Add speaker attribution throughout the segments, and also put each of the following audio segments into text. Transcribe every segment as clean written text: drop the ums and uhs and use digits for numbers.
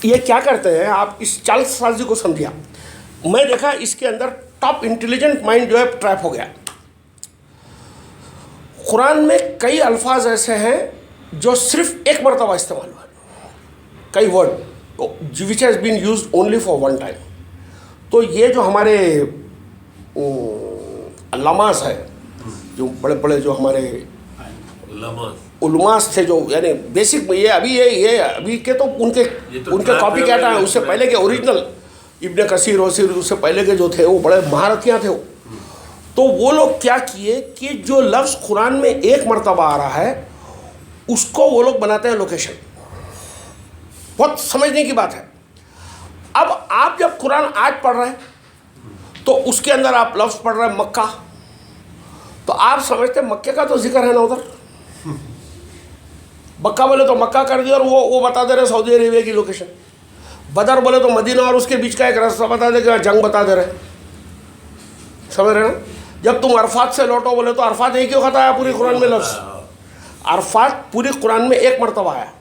Speaker 1: ये क्या करते हैं, आप इस चालसाजी को समझिए। मैं देखा इसके अंदर टॉप इंटेलिजेंट माइंड जो है ट्रैप हो गया। कुरान में कई अल्फाज ऐसे हैं जो सिर्फ एक मरतबा इस्तेमाल हुआ है, कई word which has been used only for one time. तो ये जो हमारे अल्लामास है, जो बड़े बड़े जो हमारे उलमास थे, जो यानी बेसिक ये अभी के तो उनके कॉपी कैट है, उससे पहले के ओरिजिनल इब्ने कसीर वसीर उससे पहले के जो थे वो बड़े महारथियाँ थे वो। तो वो लोग क्या किए कि जो लफ्ज़ कुरान में एक मरतबा आ रहा है उसको वो लोग बनाते हैं लोकेशन। बहुत समझने की बात है। अब आप जब कुरान आज पढ़ रहे हैं तो उसके अंदर आप लफ्ज़ पढ़ रहे हैं मक्का, तो आप समझते हैं मक्के का तो जिक्र है ना उधर, मक्का बोले तो मक्का कर दिया और वो बता दे रहे सऊदी अरेबिया की लोकेशन। बदर बोले तो मदीना और उसके बीच का एक रास्ता बता दे, जंग बता दे रहे, समझ रहे ना। जब तुम अरफात से लौटो बोले तो अरफात एक ही खता आया पूरी कुरान में लफ्ज़। अरफात पूरी कुरान में एक मरतबा आया,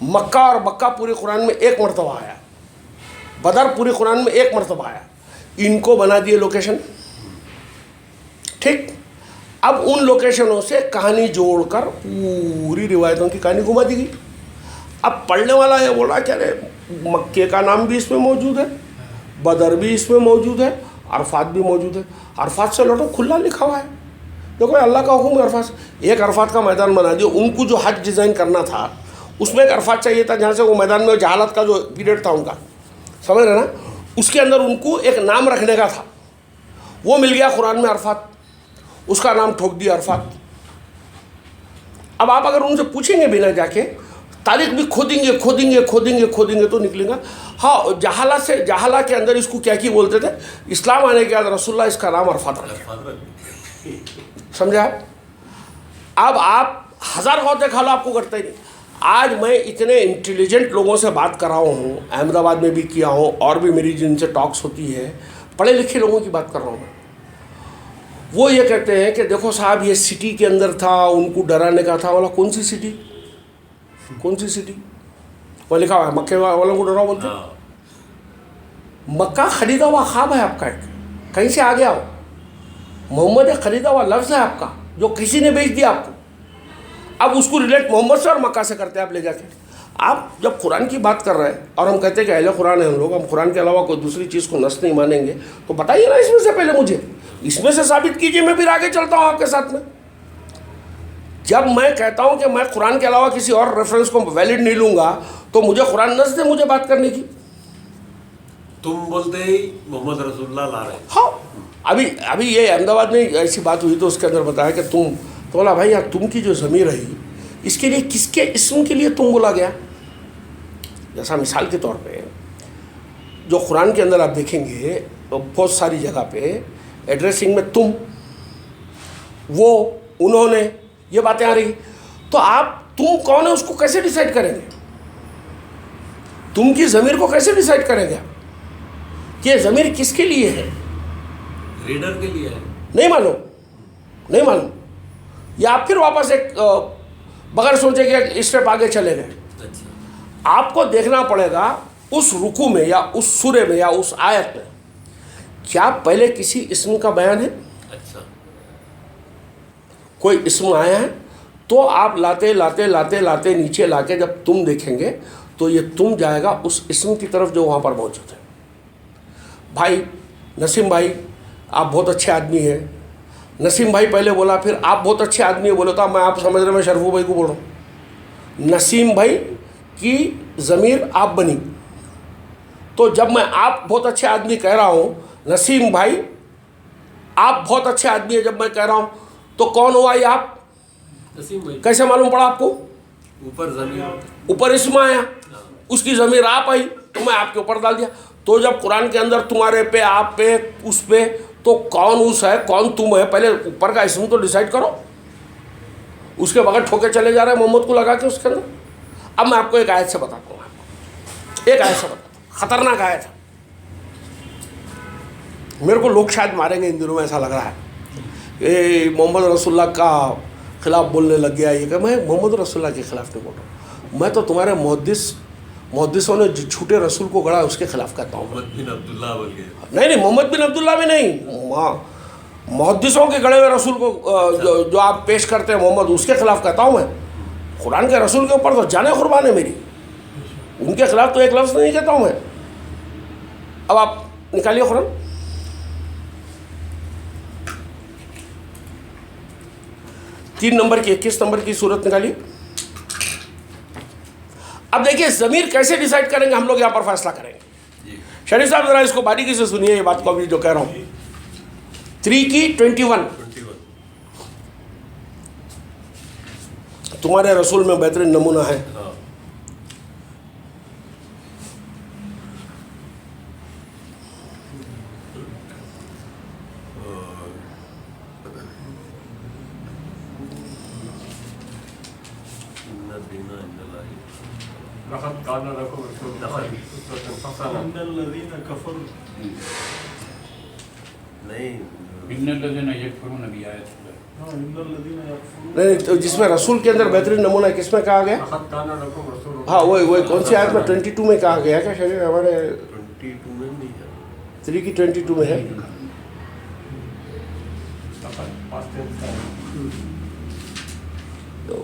Speaker 1: मक्का और मक्का पूरी कुरान में एक मरतबा आया, बदर पूरी कुरान में एक मरतबा आया। इनको बना दिए लोकेशन, ठीक। अब उन लोकेशनों से कहानी जोड़कर पूरी रिवायतों की कहानी घुमा दी गई। अब पढ़ने वाला ये बोला कि अरे मक्के का नाम भी इसमें मौजूद है, बदर भी इसमें मौजूद है, अरफात भी मौजूद है। अरफात से लौटो खुला लिखा हुआ है, देखो अल्लाह का हुक्म है। अरफात एक अरफात का मैदान बना दिया। उनको जो हज डिज़ाइन करना था उसमें एक अरफात चाहिए था जहाँ से वो मैदान में जहालत का जो पीरियड था उनका, समझ रहे ना, उसके अंदर उनको एक नाम रखने का था, वो मिल गया कुरान में अरफात, उसका नाम ठोक दिया अरफात। अब आप अगर उनसे पूछेंगे बिना जाके, तारीख भी खोदेंगे खोदेंगे खोदेंगे खोदेंगे तो निकलेगा। हाँ, जहाला से, जहाला के अंदर इसको क्या की बोलते थे, इस्लाम आने के बाद रसूलुल्लाह इसका नाम अरफात रखा, समझा। अब आप हज़ार होते खा लो आपको करते ही नहीं। आज मैं इतने इंटेलिजेंट लोगों से बात कर रहा हूँ, अहमदाबाद में भी किया हूँ और भी मेरी जिनसे टॉक्स होती है, पढ़े लिखे लोगों की बात कर रहा हूँ मैं। वो ये कहते हैं कि देखो साहब ये सिटी के अंदर था, उनको डराने का था। बोला कौन सी सिटी, कौन सी सिटी? वो लिखा हुआ है मक्के वालों को डराओ बोलते। मक्का खरीदा हुआ ख्वाब है आपका, कहीं से आ गया हो। मोहम्मद एक खरीदा हुआ लफ्ज़ है आपका जो किसी ने बेच दिया आपको। अब उसको रिलेट मोहम्मद से और मक्का से करते हैं आप ले जाके। आप जब कुरान की बात कर रहे हैं और हम कहते हैं कि अहले कुरान है हम लोग, हम कुरान के अलावा कोई दूसरी चीज़ को नस नहीं मानेंगे, तो बताइए ना इसमें से पहले मुझे, इसमें से साबित कीजिए, मैं फिर आगे चलता हूँ आपके साथ में। जब मैं कहता हूँ कि मैं कुरान के अलावा किसी और रेफरेंस को वैलिड नहीं लूँगा तो मुझे कुरान नस दे मुझे बात करने की।
Speaker 2: तुम बोलते ही मोहम्मद रसूलुल्लाह ला रहे।
Speaker 1: हाँ, अभी ये अहमदाबाद में ऐसी बात हुई तो उसके अंदर बताया कि तुम, तो बोला भाई यार तुम की जो ज़मीर रही इसके लिए किसके इस्म के लिए तुम बोला गया। जैसा मिसाल के तौर पे जो कुरान के अंदर आप देखेंगे तो बहुत सारी जगह पे एड्रेसिंग में तुम, वो, उन्होंने, ये बातें आ रही। तो आप तुम कौन है उसको कैसे डिसाइड करेंगे? तुम की ज़मीर को कैसे डिसाइड करेंगे कि ये ज़मीर किसके लिए है?
Speaker 2: रीडर के लिए है।
Speaker 1: नहीं मालूम, नहीं मालूम। या आप फिर वापस एक बगैर सोचे कि स्टेप आगे चले गए।
Speaker 2: अच्छा।
Speaker 1: आपको देखना पड़ेगा उस रुकू में या उस सूरे में या उस आयत में क्या पहले किसी इस्म का बयान है।
Speaker 2: अच्छा।
Speaker 1: कोई इस्म आया है तो आप लाते लाते लाते लाते नीचे लाके जब तुम देखेंगे तो ये तुम जाएगा उस इस्म की तरफ जो वहाँ पर मौजूद है। भाई नसीम भाई आप बहुत अच्छे आदमी हैं। नसीम भाई पहले बोला, फिर आप बहुत अच्छे आदमी है बोला, तो मैं आप समझ रहे मैं शरफू भाई को बोल रहा हूँ। नसीम भाई की ज़मीर आप बनी, तो जब मैं आप बहुत अच्छे आदमी कह रहा हूँ, नसीम भाई आप बहुत अच्छे आदमी है जब मैं कह रहा हूँ, तो कौन हुआ ये आप?
Speaker 2: नसीम भाई।
Speaker 1: कैसे मालूम पड़ा आपको?
Speaker 2: ऊपर ज़मीर,
Speaker 1: ऊपर इसम आया, उसकी ज़मीर आप आई तो मैं आपके ऊपर डाल दिया। तो जब कुरान के अंदर तुम्हारे पे, आप पे, उस पे, तो कौन उस है कौन तुम है, पहले ऊपर का इसम तो डिसाइड करो। उसके बगैर ठोके चले जा रहे हैं मोहम्मद को लगा के उसके अंदर। अब मैं आपको एक आयत से बताता हूँ, एक आयत से बताता हूँ, ख़तरनाक आयत है। मेरे को लोग शायद मारेंगे इन दिनों में, ऐसा लग रहा है। ये मोहम्मद रसूलुल्लाह का खिलाफ बोलने लग गया, ये कि मैं मोहम्मद रसूलुल्लाह के खिलाफ नहीं बोल रहा हूँ, मैं तो तुम्हारे मुहद्दिस मुहद्दिसों ने जो झूठे रसूल को गढ़ा उसके खिलाफ कहता हूँ।
Speaker 2: मोहम्मद बिन अब्दुल्ला बोल के।
Speaker 1: नहीं, मोहम्मद बिन अब्दुल्ला भी नहीं, मुहद्दिसों के गढ़े हुए रसूल को जो आप पेश करते हैं मोहम्मद, उसके खिलाफ कहता हूँ मैं। कुरान के रसूल के ऊपर तो जाने कुर्बान है मेरी, उनके खिलाफ तो एक लफ्ज़ नहीं कहता हूँ मैं। अब आप निकालिए कुरान, तीन नंबर की 21 नंबर की सूरत निकालिए। अब देखिए ज़मीर कैसे डिसाइड करेंगे, हम लोग यहाँ पर फैसला करेंगे। शरीफ साहब जरा इसको बारीकी से सुनिए, ये बात को अभी जो कह रहा हूँ। 3 की 21, तुम्हारे रसूल में बेहतरीन नमूना है। नहीं, तो जिसमें रसूल के अंदर बेहतरीन नमूना है, किसमें कहा गया? हाँ, वही कौन सी आयत में? 22 में कहा गया क्या? शरीर हमारे
Speaker 2: 22 में नहीं है,
Speaker 1: 3 की 22 में है। तो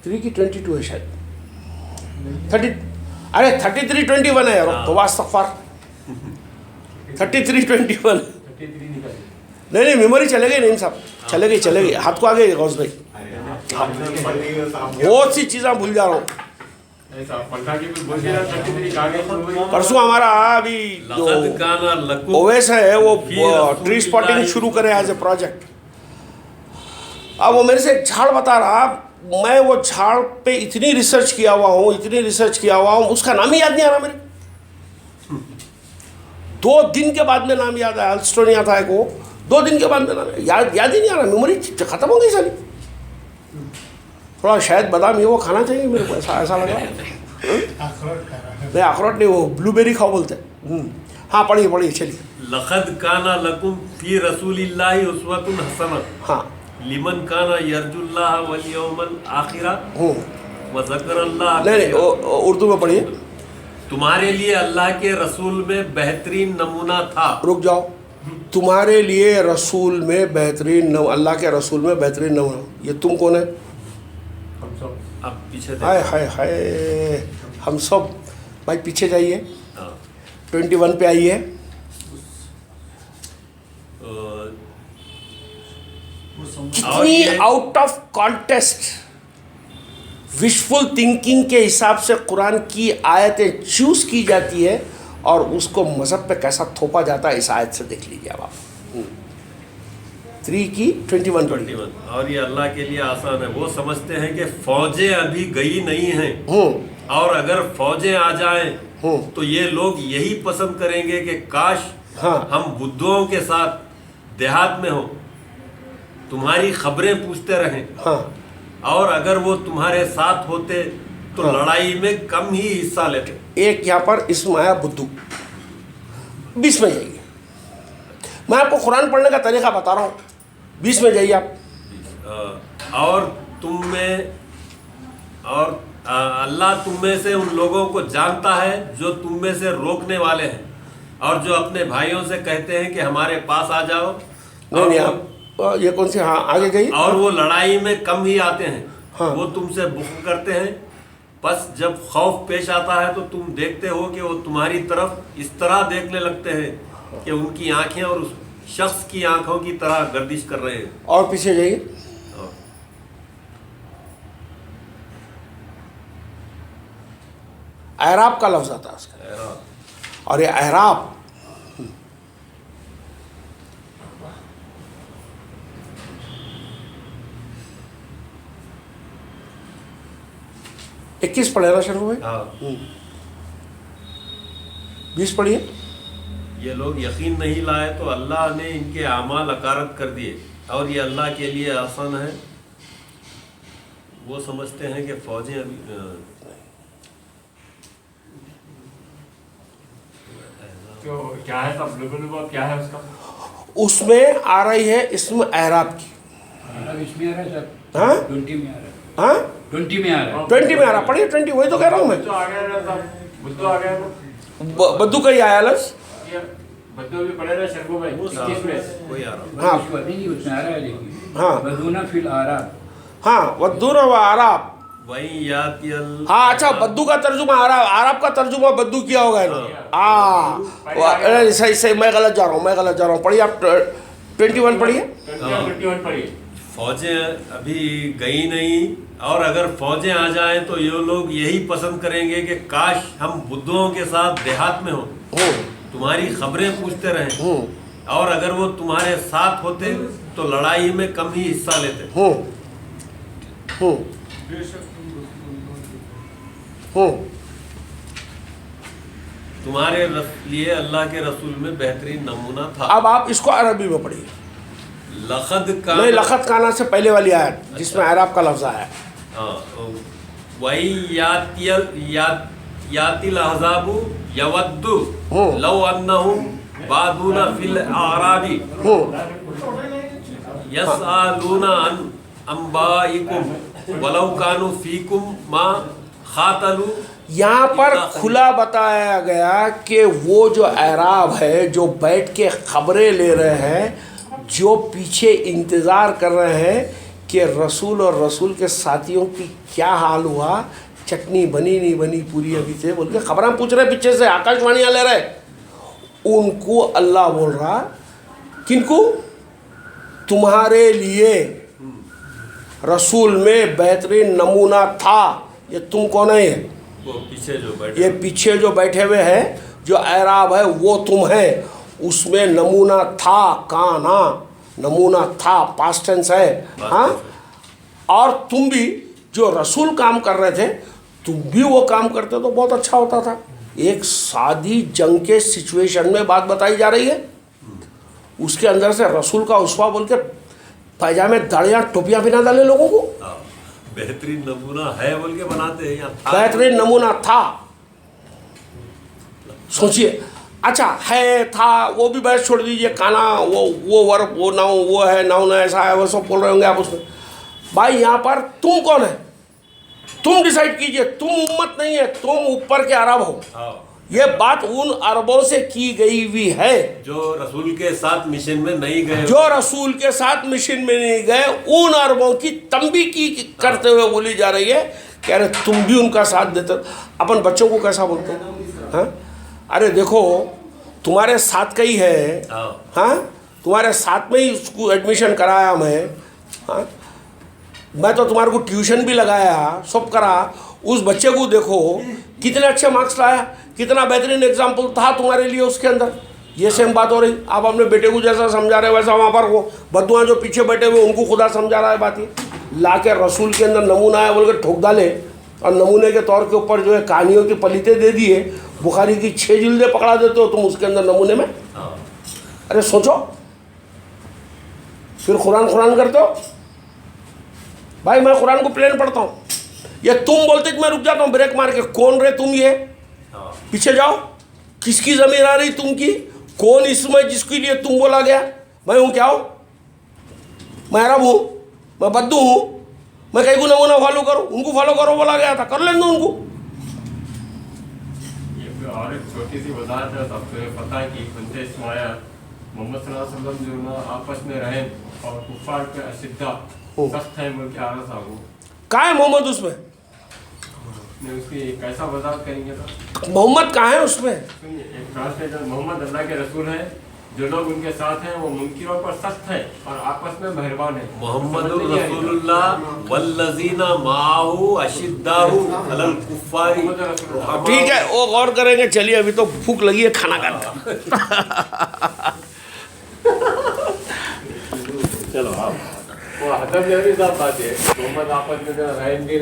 Speaker 1: 3 की 22 है शायद, 33-21 है यार, तो वास्तगफार 33-21। नहीं, मेमोरी चले गई नहीं साहब, चले गई, हाथ को आगे गौस भाई, बहुत सी चीज़ें भूल जा रहा हूँ। परसों हमारा अभी जो ओवैस है वो ट्री स्पॉटिंग शुरू करे एज ए प्रोजेक्ट। अब वो मेरे से एक झाड़ बता रहा, मैं वो झाड़ पे इतनी रिसर्च किया हुआ हूँ, उसका नाम ही याद नहीं आ रहा मेरे। 2 दिन के बाद में नाम याद आया, अल्स्टोनिया था एक वो, 2 दिन के बाद में नाम याद ही नहीं आ रहा, मेमोरी खत्म हो गई सारी। थोड़ा शायद बादाम ये वो खाना चाहिए मेरे को, ऐसा लगा। नहीं, अखरोट नहीं, वो ब्लूबेरी खाओ बोलते हैं। हाँ, पढ़िए चलिए।
Speaker 2: लक़द काना लकुम फी रसूलिल्लाहि उस्वतुन हसना।
Speaker 1: हाँ,
Speaker 2: लिमन काना यरजुल्लाह वल यौमल आखिरा व ज़करल्लाह।
Speaker 1: नहीं, उर्दू में पढ़िए।
Speaker 2: तुम्हारे लिए अल्लाह के रसूल में बेहतरीन नमूना था।
Speaker 1: रुक जाओ, तुम्हारे लिए रसूल में बेहतरीन अल्लाह के रसूल में बेहतरीन नमूना, ये तुम कौन है?
Speaker 2: अब पीछे
Speaker 1: हाय हम सब भाई पीछे जाइए, 21 पे आइए। कितनी out of contest wishful thinking के हिसाब से कुरान की आयतें चूज की जाती है और उसको मजहब पे कैसा थोपा जाता है, इस आयत से देख लीजिए अब आप। 3 की 21।
Speaker 2: और ये अल्लाह के लिए आसान है। वो समझते हैं कि फौजें अभी गई नहीं हैं, और अगर फौजें आ जाएं तो ये लोग यही पसंद करेंगे कि काश हम बुद्धुओं के साथ देहात में हो, तुम्हारी खबरें पूछते रहें, और अगर वो तुम्हारे साथ होते तो लड़ाई में कम ही हिस्सा लेते।
Speaker 1: एक यहाँ पर इसमें आया बुद्धू, 20 में जाइए। मैं आपको कुरान पढ़ने का तरीका बता रहा हूँ, 20 में जाइए आप।
Speaker 2: और तुम में और अल्लाह तुम में से उन लोगों को जानता है जो तुम में से रोकने वाले हैं, और जो अपने भाइयों से कहते हैं कि हमारे पास आ जाओ।
Speaker 1: नहीं, आप ये कौन सी? हाँ, आगे जाइए।
Speaker 2: और वो लड़ाई में कम ही आते हैं। वो तुमसे बुग़्ज़ करते हैं, बस जब खौफ पेश आता है तो तुम देखते हो कि वो तुम्हारी तरफ इस तरह देखने लगते हैं कि उनकी आंखें और उस शख्स की आंखों की तरह गर्दिश कर रहे हैं।
Speaker 1: और पीछे जाइए। एराब का लफ्ज आता है उसका, और ये एराब इक्कीस पढ़े ना शुरू में। 20 पढ़िए।
Speaker 2: ये लोग यकीन नहीं लाए तो अल्लाह ने इनके आमाल अकारत कर दिए, और ये अल्लाह के लिए आसान है। वो समझते हैं कि फौजें अभी
Speaker 3: तो क्या है सब क्या है उसका?
Speaker 1: उसमें आ रही है इसमें एराब की।
Speaker 3: इसमें आ रहा है सर।
Speaker 1: हाँ
Speaker 3: 20 में आ रहा है।
Speaker 1: हाँ
Speaker 4: 20 में आ रहा है।
Speaker 1: 20 में आ रहा, पढ़िए 20, वही तो कह रहा हूँ मैं।
Speaker 3: तो आ गया ना साहब, बुद्धू आ गया ना।
Speaker 1: बद्दू कहीं आया लस।
Speaker 3: ये बुद्धू भी पढ़े ना शर्मू भाई, 21 में।
Speaker 2: कोई आ रहा
Speaker 1: हाँ
Speaker 4: नहीं, उसमें आ रहा है देखिए।
Speaker 1: हाँ
Speaker 4: बदूना फिल आराब।
Speaker 1: हाँ, वद्दूर व आराब।
Speaker 2: वही यातियल।
Speaker 1: हाँ अच्छा, बद्दू का तर्जुमा आराब, आराब का तर्जुमा बद्दू किया होगा इन्होंने। सही सही, मैं गलत जा रहा हूँ। पढ़िए आप 21 पढ़िए।
Speaker 3: 21 पढ़िए।
Speaker 2: फौजें अभी गई नहीं, और अगर फौजें आ जाएं तो ये लोग यही पसंद करेंगे कि काश हम बुद्धुओं के साथ देहात में हो, तुम्हारी खबरें पूछते रहें, और अगर वो तुम्हारे साथ होते तो लड़ाई में कम ही हिस्सा लेते। तुम्हारे लिए अल्लाह के रसूल में बेहतरीन नमूना था।
Speaker 1: अब आप इसको अरबी में पढ़िए।
Speaker 2: लखद
Speaker 1: नहीं, लखत काना से पहले वाली आयत जिसमें अरब का लफ्ज आया है।
Speaker 2: वही यातिल अहज़ाबु यवद्दु लौ अन्नहुम बादूना फिल आराबी यसअलूना अन अंबाइकुम वलौ कानू फीकुम मा खातलू।
Speaker 1: यहाँ पर खुला बताया गया कि वो जो अराब है, जो बैठ के खबरें ले रहे हैं, जो पीछे इंतज़ार कर रहे हैं कि रसूल और रसूल के साथियों की क्या हाल हुआ, चटनी बनी नहीं बनी पूरी अभी से, बोल के खबरें पूछ रहे पीछे से, आकाशवाणियाँ ले रहे, उनको अल्लाह बोल रहा, किनको? तुम्हारे लिए रसूल में बेहतरीन नमूना था। ये तुम कौन है?
Speaker 2: वो पीछे जो बैठे,
Speaker 1: ये पीछे जो बैठे हुए हैं, जो अराब है, वो तुम है। उसमें नमूना था, काना नमूना था, पास्ट टेंस है। हाँ, और तुम भी जो रसूल काम कर रहे थे, तुम भी वो काम करते तो बहुत अच्छा होता था। एक सादी जंग के सिचुएशन में बात बताई जा रही है, उसके अंदर से रसूल का उसवा बोल के पैजामे दाढ़ियाँ टोपियाँ भी ना डाले लोगों को।
Speaker 2: बेहतरीन नमूना है बोल के बनाते हैं, यहाँ था।
Speaker 1: बेहतरीन नमूना था, सोचिए। अच्छा है, था, वो भी बहस छोड़ दीजिए, काना वो वर्ब, वो नाउन, वो है नाउन, ऐसा है, वो सब बोल रहे होंगे आप उसमें। भाई यहाँ पर तुम कौन है? तुम डिसाइड कीजिए। तुम उम्मत नहीं है, तुम ऊपर के अरब हो। ये बात उन अरबों से की गई हुई है
Speaker 2: जो रसूल के साथ मिशन में नहीं गए,
Speaker 1: जो रसूल के साथ मिशन में नहीं गए। उन अरबों की तंबी की करते हुए बोली जा रही है, कह रहे तुम भी उनका साथ देते। अपन बच्चों को कैसा बोलते हैं? हाँ, अरे देखो तुम्हारे साथ का ही है। हाँ, तुम्हारे साथ में ही उसको एडमिशन कराया मैं। हाँ, मैं तो तुम्हारे को ट्यूशन भी लगाया, सब करा। उस बच्चे को देखो कितने अच्छे मार्क्स लाया, कितना बेहतरीन एग्जाम्पल था तुम्हारे लिए उसके अंदर। ये सेम बात हो रही। आप अपने बेटे को जैसा समझा रहे वैसा वहाँ पर वो बद्दुआ जो पीछे बैठे हुए उनको खुदा समझा रहा है बात। ये ला के रसूल के अंदर नमूना है बोल के ठोक डाले, और नमूने के तौर के ऊपर जो है कहानियों की पलीते दे दिए। बुखारी की 6 जिल्दें पकड़ा देते हो तुम उसके अंदर नमूने में। अरे सोचो, फिर कुरान करते हो। भाई मैं कुरान को प्लेन पढ़ता हूँ, ये तुम बोलते कि मैं रुक जाता हूँ ब्रेक मार के। कौन रे तुम? ये पीछे जाओ, किसकी जमीन आ रही तुम की? कौन इसमें जिसके लिए तुम बोला गया? मैं हूँ क्या हूँ? मैं अरब हूँ, मैं बद्दू हूँ, मैं कहीं को नमूना फॉलो करूँ? उनको फॉलो करो बोला गया था, कर लेने दो उनको।
Speaker 3: ये और एक छोटी सी वजाहत है, सबको पता है कि बंदे इस्माया मोहम्मद सल्लल्लाहु अलैहि वसल्लम जो ना आपस में रहे और कुफार पे अशिद्दा सख्त है बोल के आ रहा था वो।
Speaker 1: कहाँ है मोहम्मद उसमें?
Speaker 3: ने उसकी कैसा वजाहत करेंगे तो
Speaker 1: मोहम्मद कहाँ है उसमें?
Speaker 3: एक ट्रांसलेटर मोहम्मद अल्लाह के रसूल हैं, जो लोग उनके साथ हैं वो मुनकिरों पर सख्त हैं और आपस में मेहरबान हैं।
Speaker 2: मोहम्मदुर रसूलुल्लाह वल्लज़ीना माअहु अशिद्दाहु अलल कुफ्फारी।
Speaker 1: ठीक है, वो गौर करेंगे। चलिए, अभी तो भूख लगी है, खाना खाने।
Speaker 3: चलो आप वो हदम साहब बात है, मोहम्मद आपस में रहेंगे